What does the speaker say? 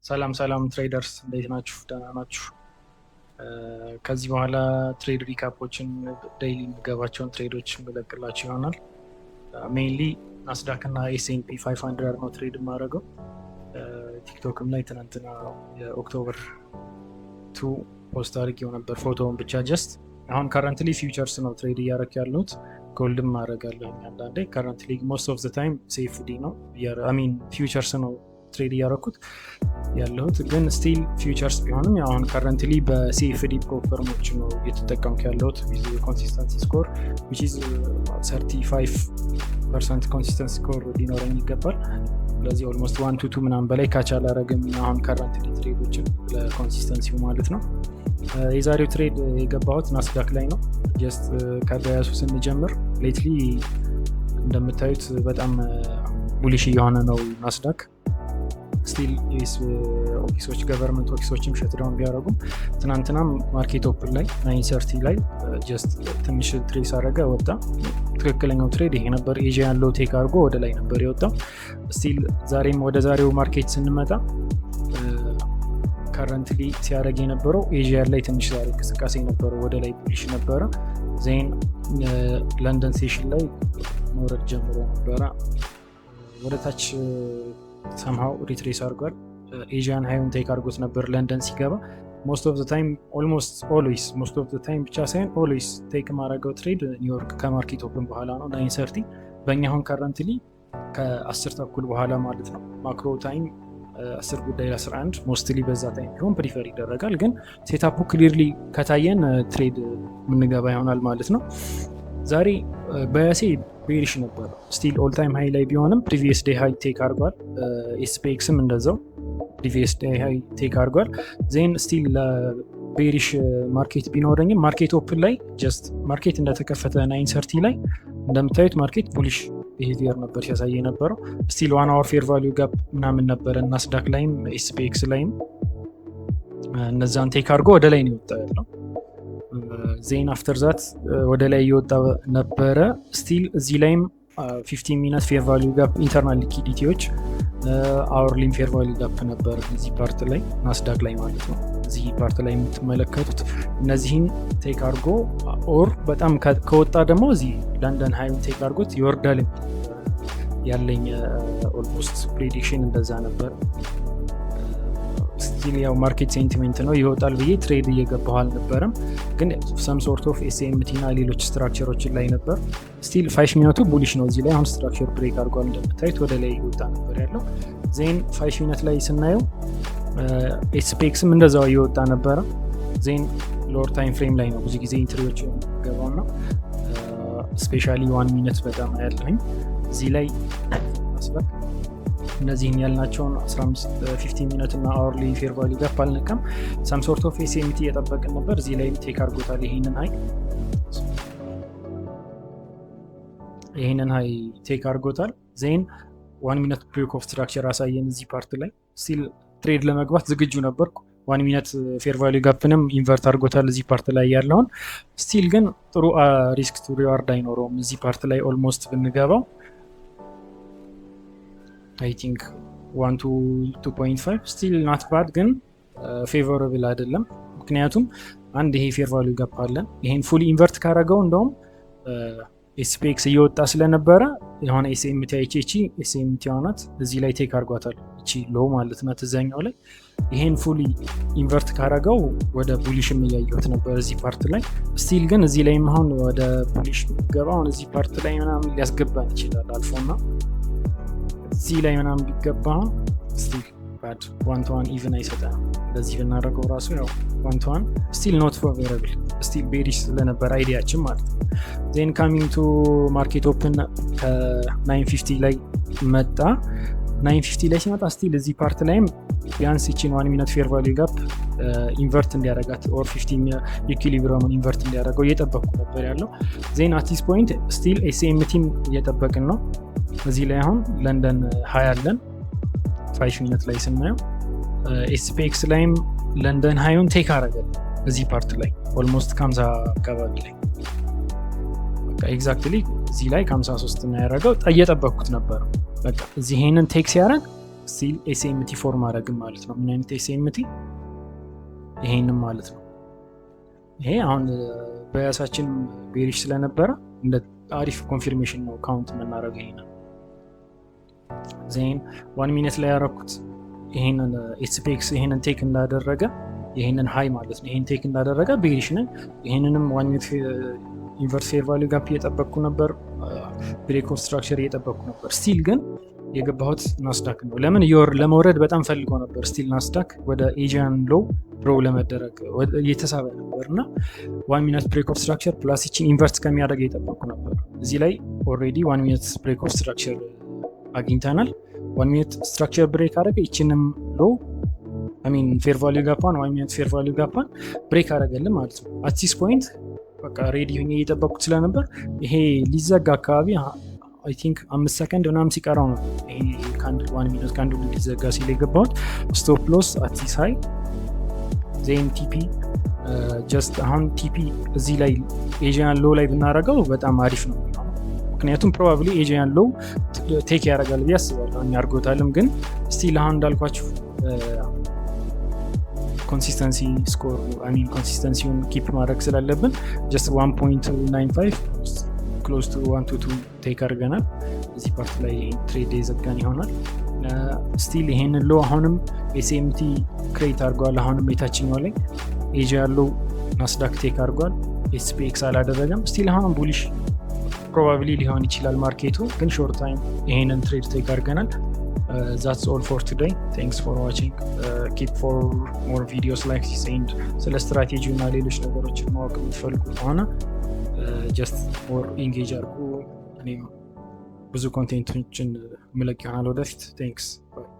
ሰላም ትሬደርስ እንዴት ናችሁ? ደህና ናችሁ? ከዚህ በኋላ ትሬድ ሪካፖችን ዴይሊ የሚገባቸውን ትሬዶች የምለቅላችሁ ይሆናል። ሜይንሊ ናስዳክ እና ኤስኤንፒ 500 ነው ትሬድ የማደርገው። ቲክቶክም ላይ ትናንትና የኦክቶበር 2 ፖስት አድርጌው ነበር ፎቶውን ብቻ ጀስት። አሁን ከረንትሊ ፊውቸርስ ነው ትሬድ እያደረክ ያለሁት። ጎልድም ማድረጋለሁ አንዳንዴ። ከረንትሊ ሞስት ኦፍ ዘ ታይም ሴፍዲ ነው ፊውቸርስ ነው ትሬድ እያደረኩት ያለሁት፣ ግን ስቲል ፊውቸርስ ቢሆንም አሁን ከረንትሊ በሲኤፍዲ ፕሮፈርሞች ነው እየተጠቀምኩ ያለሁት። ኮንሲስተንሲ ስኮር which is 35% ኮንሲስተንሲ ስኮር ሊኖረኝ ይገባል። ስለዚህ ኦልሞስት 1 to 2 ምናምን በላይ ካች አላረግም አሁን ከረንትሊ ትሬዶችን ለኮንሲስተንሲው ማለት ነው። የዛሬው ትሬድ የገባሁት ናስዳክ ላይ ነው። ጀስት ከበያሱ ስንጀምር ሌትሊ እንደምታዩት በጣም ቡሊሽ እየሆነ ነው ናስዳክ። ስቲል ኦፊሶች ገቨርንመንት ኦፊሶችም ሸትዳውን ቢያደረጉም ትናንትናም ማርኬት ኦፕን ላይ 930 ላይ ጀስት ትንሽ ትሬስ አረገ ወጣ። ትክክለኛው ትሬድ ይሄ ነበር። ኤዥያ ያለው ቴክ አድርጎ ወደ ላይ ነበር የወጣው። ስቲል ዛሬም ወደ ዛሬው ማርኬት ስንመጣ ከረንትሊ ሲያደረግ የነበረው ኤዥያ ላይ ትንሽ ዛሬ እንቅስቃሴ ነበረው፣ ወደ ላይ ቡሊሽ ነበረ። ዜን ለንደን ሴሽን ላይ መውረድ ጀምሮ ነበረ ወደ ታች ሰምሃው ሪትሬስ አድርጓል። ኤዥያን ሃይን ቴክ አድርጎት ነበር ለንደን ሲገባ። ሞስት ኦፍ ዘ ታይም ኦልሞስት ኦልዌይስ ሞስት ኦፍ ዘ ታይም ብቻ ሳይሆን ኦልዌይስ ቴክ ማድረገው ትሬድ ኒውዮርክ ከማርኬት ኦፕን በኋላ ነው 930 በእኛ አሁን ከረንትሊ ከ10 ተኩል በኋላ ማለት ነው። ማክሮ ታይም 10 ጉዳይ ለ11 ሞስትሊ በዛ ታይም ቢሆን ፕሪፈር ይደረጋል፣ ግን ሴታፑ ክሊርሊ ከታየን ትሬድ የምንገባ ይሆናል ማለት ነው። ዛሬ በያሴ ቤሪሽ ነበር። ስቲል ኦል ታይም ሃይ ላይ ቢሆንም ፕሪቪየስ ዴይ ሃይ ቴክ አድርጓል። ኤስፔክስም እንደዛው ፕሪቪየስ ዴይ ሃይ ቴክ አድርጓል። ዜን ስቲል ለቤሪሽ ማርኬት ቢኖረኝም ማርኬት ኦፕን ላይ ጀስት ማርኬት እንደተከፈተ 930 ላይ እንደምታዩት ማርኬት ቡሊሽ ቢሄቪየር ነበር ሲያሳየ የነበረው። ስቲል 1 hour ፌር ቫሊዩ ጋፕ ምናምን ነበረ ናስዳክ ላይም ኤስፔክስ ላይም እነዛን ቴክ አድርጎ ወደ ላይ ነው የወጣ ያለው። ዜን አፍተር ዛት ወደ ላይ እየወጣ ነበረ። ስቲል እዚህ ላይም 15 ሚኒት ፌር ቫሊዩ ጋፕ ኢንተርናል ሊኪዲቲዎች አወርሊም ፌር ቫሊዩ ጋፕ ነበር እዚህ ፓርት ላይ ናስዳክ ላይ ማለት ነው። እዚህ ፓርት ላይ የምትመለከቱት እነዚህን ቴክ አድርጎ ኦር በጣም ከወጣ ደግሞ እዚህ ለንደን ሃይን ቴክ አድርጎት ይወርዳል ያለኝ ኦልሞስት ፕሬዲክሽን እንደዛ ነበር። ስቲል ያው ማርኬት ሴንቲሜንት ነው ይወጣል ብዬ ትሬድ እየገባሁ አልነበረም፣ ግን ሰም ሶርት ኦፍ ኤስኤምቲ እና ሌሎች ስትራክቸሮችን ላይ ነበር። ስቲል 5 ሚኒቱ ቡሊሽ ነው። እዚህ ላይ አሁን ስትራክቸር ብሬክ አድርጓል እንደምታዩት ወደ ላይ ይወጣ ነበር ያለው። ዜን 5 ሚኒት ላይ ስናየው ኤስፔክስም እንደዛው እየወጣ ነበረ። ዜን ሎወር ታይም ፍሬም ላይ ነው ብዙ ጊዜ ኢንትሪዎች ገባው ነው ስፔሻሊ 1 ሚኒት በጣም ያለኝ እዚህ ላይ አስበቅ እነዚህን ያልናቸውን 15 ሚኒት እና አወርሊ ፌር ቫሊዩ ጋፕ አልነካም። ሰም ሶርት ኦፍ ኤስኤምቲ እየጠበቅን ነበር። እዚህ ላይ ቴክ አድርጎታል ይሄንን ሃይ ቴክ አድርጎታል። ዜን 1 ሚኒት ብሬክ ኦፍ ስትራክቸር አሳየን እዚህ ፓርት ላይ። ስቲል ትሬድ ለመግባት ዝግጁ ነበርኩ። 1 ሚኒት ፌር ቫሊዩ ጋፕንም ኢንቨርት አድርጎታል እዚህ ፓርት ላይ ያለውን። ስቲል ግን ጥሩ ሪስክ ቱ ሪዋርድ አይኖረውም እዚህ ፓርት ላይ ኦልሞስት ብንገባው I think 1 to 2.5 still not bad፣ ግን ፌቨረብል አይደለም። ምክንያቱም አንድ ይሄ ፌር ቫሊዩ ጋፕ አለን። ይሄን ፉሊ ኢንቨርት ካረገው እንደውም ኤስፔክስ እየወጣ ስለነበረ የሆነ ኤስኤምቲ አይቼቺ ኤስኤምቲ ሆናት እዚህ ላይ ቴክ አድርጓታል። እቺ ሎ ማለት ናት እዛኛው ላይ። ይሄን ፉሊ ኢንቨርት ካረገው ወደ ቡሊሽም እያየሁት ነበር እዚህ ፓርት ላይ። ስቲል ግን እዚህ ላይ አሁን ወደ ቡሊሽ ገባ አሁን እዚህ ፓርት ላይ ምናምን ሊያስገባን ይችላል አልፎና እዚህ ላይ ምናምን ቢገባ ስቲል ባድ 1 to 1 ኢቭን አይሰጠም። እንደዚህ ብናደርገው ራሱ ያው 1 to 1 ስቲል ኖት ፌቨረብል ስቲል ቤሪሽ ስለነበር አይዲያችን ማለት ነው። ዜን ካሚንግ ቱ ማርኬት ኦፕን ከ950 ላይ መጣ። 950 ላይ ሲመጣ ስቲል እዚህ ፓርት ላይም ቢያንስ ይችን 1 ሚኒት ፌር ቫሊዩ ጋፕ ኢንቨርት እንዲያደርጋት ኦር 15 ኢኩሊብሪየምን ኢንቨርት እንዲያደርገው እየጠበቅኩ ነበር ያለው። ዜን አት ዲስ ፖይንት ስቲል ኤስኤምቲም እየጠበቅን ነው። እዚህ ላይ አሁን ለንደን ሃይ አለን 5 ሚኒት ላይ ስናየው። ኤስፔክስ ላይም ለንደን ሃዩን ቴክ አረገ እዚህ ፓርት ላይ ኦልሞስት 50 አካባቢ ላይ በቃ ኤግዛክትሊ እዚህ ላይ 53 እና ያደረገው እየጠበቅኩት ነበር። በቃ እዚህ ይሄንን ቴክ ሲያደርግ ስቲል ኤስኤምቲ ፎርም አረግም ማለት ነው። ምን አይነት ኤስኤምቲ? ይሄንም ማለት ነው። ይሄ አሁን በያሳችን ቤሪሽ ስለነበረ እንደ አሪፍ ኮንፊርሜሽን ነው ካውንት የምናደርገው። ይሄንን ዜን 1 ሚኒት ላይ ያረኩት ይሄንን ኤስፒኤክስ ይሄንን ቴክ እንዳደረገ ይሄንን ሃይ ማለት ነው። ይሄን ቴክ እንዳደረገ ቤሪሽ ነኝ። ይሄንንም 1 ሚኒት ኢንቨርስ ፌር ቫልዩ ጋፕ እየጠበቅኩ ነበር፣ ብሬክ ኦፍ ስትራክቸር እየጠበቅኩ ነበር። ስቲል ግን የገባሁት ናስዳክ ነው። ለምን ለመውረድ በጣም ፈልጎ ነበር። ስቲል ናስዳክ ወደ ኤጂያን ሎው ሮ ለመደረግ እየተሳበ ነበር እና 1 ሚኒት ብሬክ ኦፍ ስትራክቸር ፕላስ ይችን ኢንቨርት ከሚያደርግ እየጠበቅኩ ነበር። እዚህ ላይ ኦልሬዲ 1 ሚኒት ብሬክ ኦፍ ስትራክቸር አግኝተናል። 1 ሚኒት ስትራክቸር ብሬክ አደረገ። ይችንም ሎው ፌር ቫልዩ ጋፓን 1 ሚኒት ፌር ቫልዩ ጋፓን ብሬክ አደረገልን ማለት ነው። አት ዚስ ፖይንት በቃ ሬዲ ሆኜ እየጠበቅኩት ስለነበር ይሄ ሊዘጋ አካባቢ አይ ቲንክ 5 ሰከንድ ምናምን ሲቀራው ነው ይሄ 1 ሚኒት ካንዱ ሊዘጋ ሲል የገባሁት። ስቶፕ ሎስ አት ዚስ ሃይ ዜን ቲፒ ጀስት አሁን ቲፒ እዚህ ላይ ኤጂያን ሎው ላይ ብናደርገው በጣም አሪፍ ነው። ምክንያቱም ፕሮባብሊ ኤጂያን ሎው ቴክ ያደርጋል ብዬ አስባለሁ። ያርጎታልም ግን ስቲል አሁን እንዳልኳችሁ ኮንሲስተንሲ ስኮር ኮንሲስተንሲውን ኪፕ ማድረግ ስላለብን ጀስት 1.95 ክሎዝ ቱ 122 ቴክ አድርገናል። እዚህ ፓርት ላይ ትሬድ የዘጋን ይሆናል። ስቲል ይሄንን ሎ አሁንም ኤስኤምቲ ክሬት አድርጓል። አሁንም የታችኛው ላይ ኤጂያን ሎው ናስዳክ ቴክ አድርጓል። ኤስፒኤክስ አላደረገም። ስቲል አሁንም ቡሊሽ ፕሮባብሊ ሊሆን ይችላል ማርኬቱ፣ ግን ሾርት ታይም ይሄንን ትሬድ ቴክ አድርገናል። that's all for today. Thanks for watching. Keep for more videos like this and ስለ ስትራቴጂ እና ሌሎች ነገሮችን ማወቅ የምትፈልጉ ከሆነ just more engage አድርጉ። እኔም ብዙ ኮንቴንቶችን ምለቅ ይሆናል ወደፊት። Thanks. Bye.